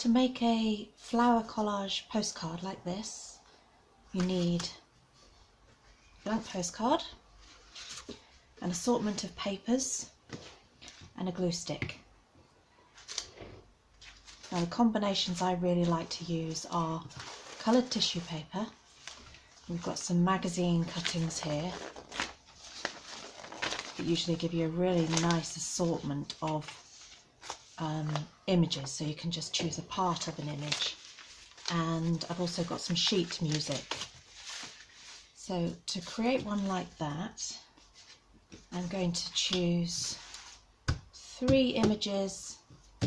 To make a flower collage postcard like this, you need a blank postcard, an assortment of papers and a glue stick. Now the combinations I really like to use are coloured tissue paper. We've got some magazine cuttings here that usually give you a really nice assortment of images, so you can just choose a part of an image. And I've also got some sheet music. So to create one like that, I'm going to choose 3 images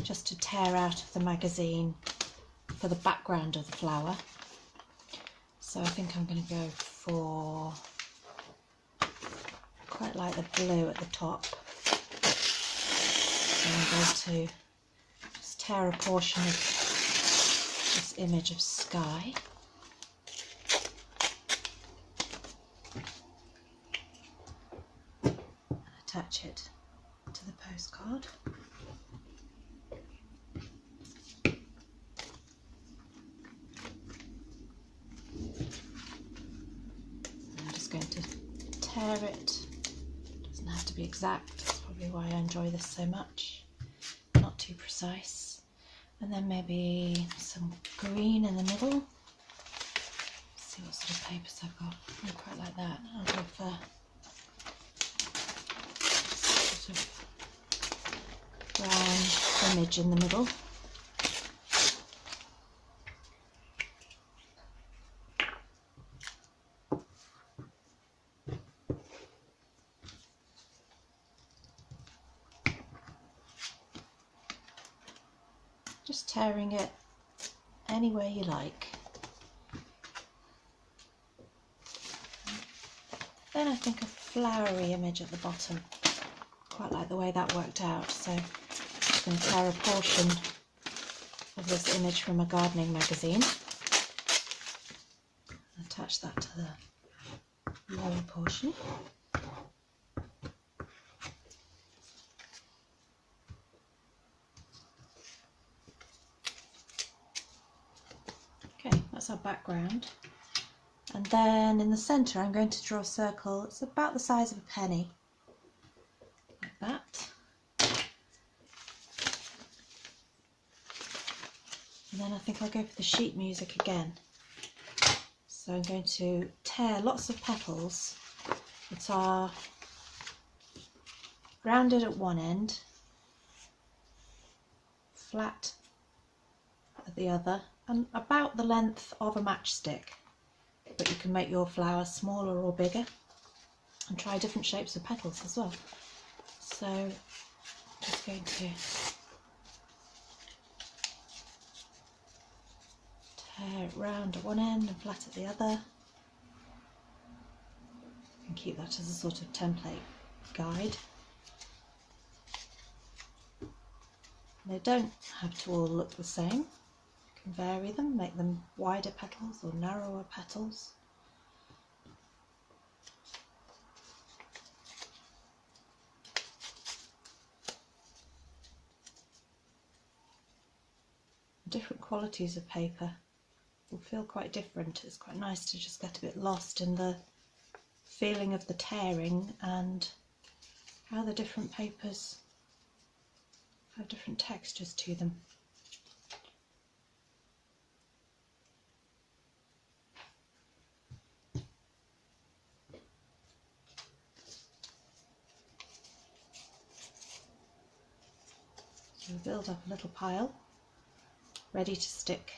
just to tear out of the magazine for the background of the flower. So I think I'm going to go for, quite like the blue at the top. So I'm going to just tear a portion of this image of sky. And attach it to the postcard. I'm just going to tear it. Doesn't have to be exact, that's probably why I enjoy this so much. Not too precise. And then maybe some green in the middle. Let's see what sort of papers I've got. I quite like that. I'll go for sort of brown image in the middle. Just tearing it any way you like. Then I think a flowery image at the bottom. Quite like the way that worked out, so I'm just going to tear a portion of this image from a gardening magazine. Attach that to the lower portion. Okay, that's our background. And then in the centre I'm going to draw a circle. It's about the size of a penny, like that. And then I think I'll go for the sheet music again. So I'm going to tear lots of petals that are rounded at one end, flat at the other, and about the length of a matchstick. But you can make your flower smaller or bigger and try different shapes of petals as well. So I'm just going to tear it round at one end and flat at the other, and keep that as a sort of template guide. They don't have to all look the same. You can vary them, make them wider petals or narrower petals. Different qualities of paper will feel quite different. It's quite nice to just get a bit lost in the feeling of the tearing and how the different papers have different textures to them. So we build up a little pile ready to stick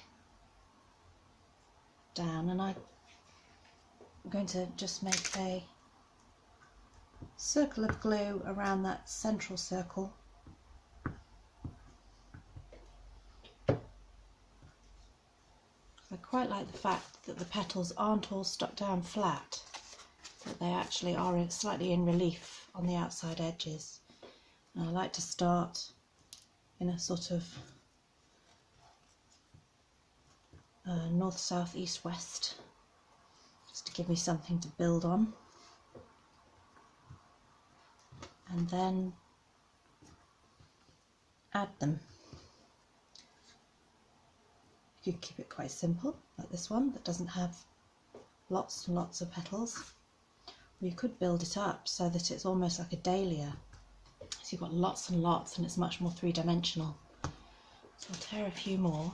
down, and I'm going to just make a circle of glue around that central circle. I quite like the fact that the petals aren't all stuck down flat, that they actually are slightly in relief on the outside edges. And I like to start in a sort of north, south, east, west, just to give me something to build on. And then add them. You can keep it quite simple, like this one that doesn't have lots and lots of petals. Or you could build it up so that it's almost like a dahlia. So you've got lots and lots and it's much more three-dimensional. So I'll tear a few more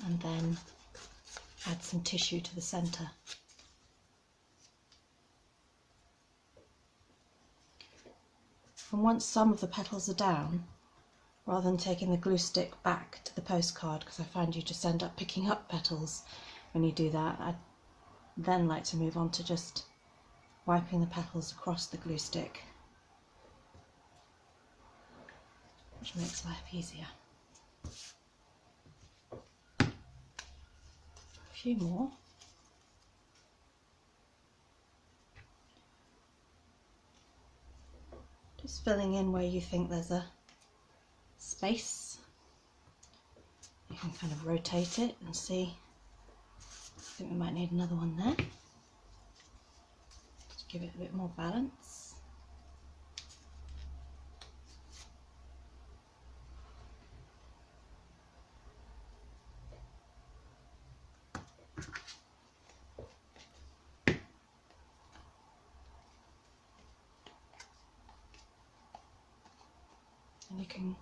and then add some tissue to the centre. And once some of the petals are down, rather than taking the glue stick back to the postcard, because I find you just end up picking up petals when you do that, I'd then like to move on to just wiping the petals across the glue stick, which makes life easier. A few more. Just filling in where you think there's a space. You can kind of rotate it and see. I think we might need another one there to give it a bit more balance. And you can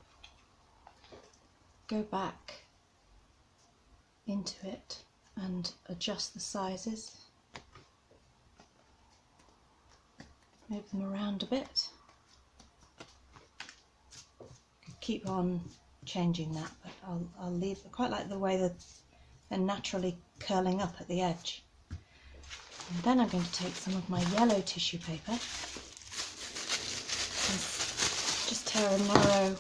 go back into it and adjust the sizes, move them around a bit. Keep on changing that, but I'll leave. I quite like the way that they're naturally curling up at the edge. And then I'm going to take some of my yellow tissue paper and just tear a narrow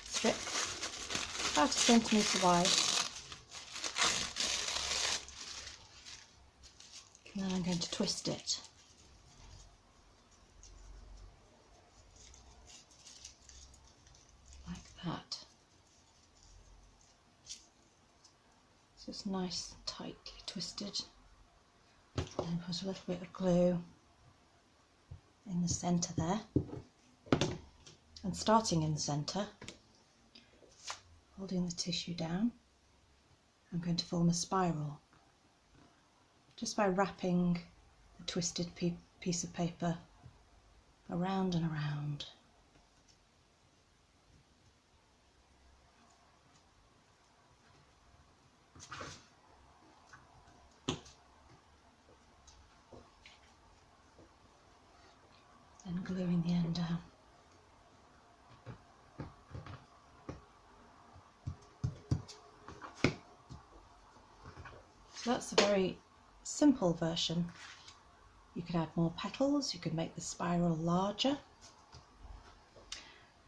strip about a centimetre wide. And then I'm going to twist it. Like that. So it's nice and tightly twisted. And put a little bit of glue in the centre there. And starting in the centre, holding the tissue down, I'm going to form a spiral just by wrapping the twisted piece of paper around and around. Then gluing the end down. So that's a very simple version. You could add more petals, you could make the spiral larger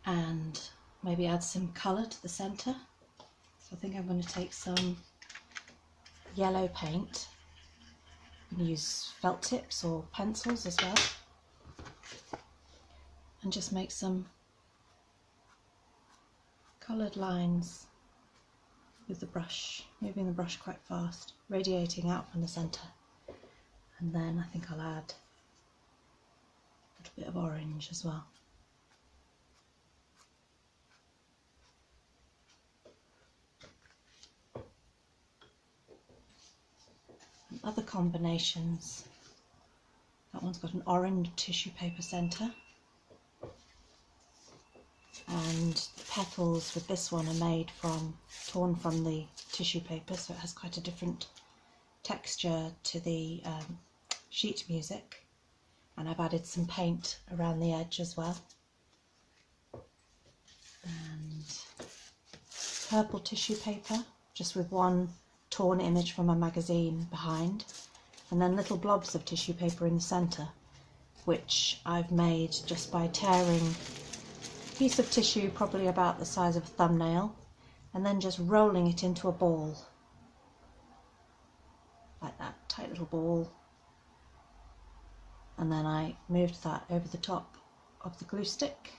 and maybe add some colour to the centre. So I think I'm going to take some yellow paint. You can use felt tips or pencils as well, and just make some coloured lines with the brush, moving the brush quite fast, radiating out from the centre. And then I think I'll add a little bit of orange as well. And other combinations, that one's got an orange tissue paper centre, and the petals with this one are made from, torn from the tissue paper, so it has quite a different texture to the sheet music, and I've added some paint around the edge as well. And purple tissue paper, just with one torn image from a magazine behind, and then little blobs of tissue paper in the centre, which I've made just by tearing piece of tissue probably about the size of a thumbnail and then just rolling it into a ball like that, tight little ball, and then I moved that over the top of the glue stick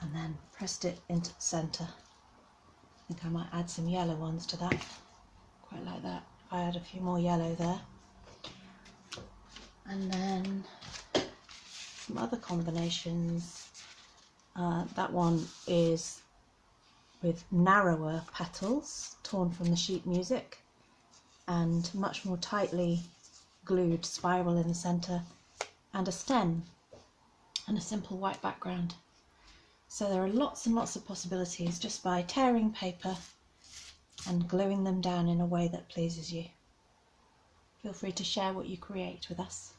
and then pressed it into the centre. I think I might add some yellow ones to that, quite like that, if I add a few more yellow there. And then some other combinations. That one is with narrower petals torn from the sheet music and much more tightly glued spiral in the centre, and a stem and a simple white background. So there are lots and lots of possibilities just by tearing paper and gluing them down in a way that pleases you. Feel free to share what you create with us.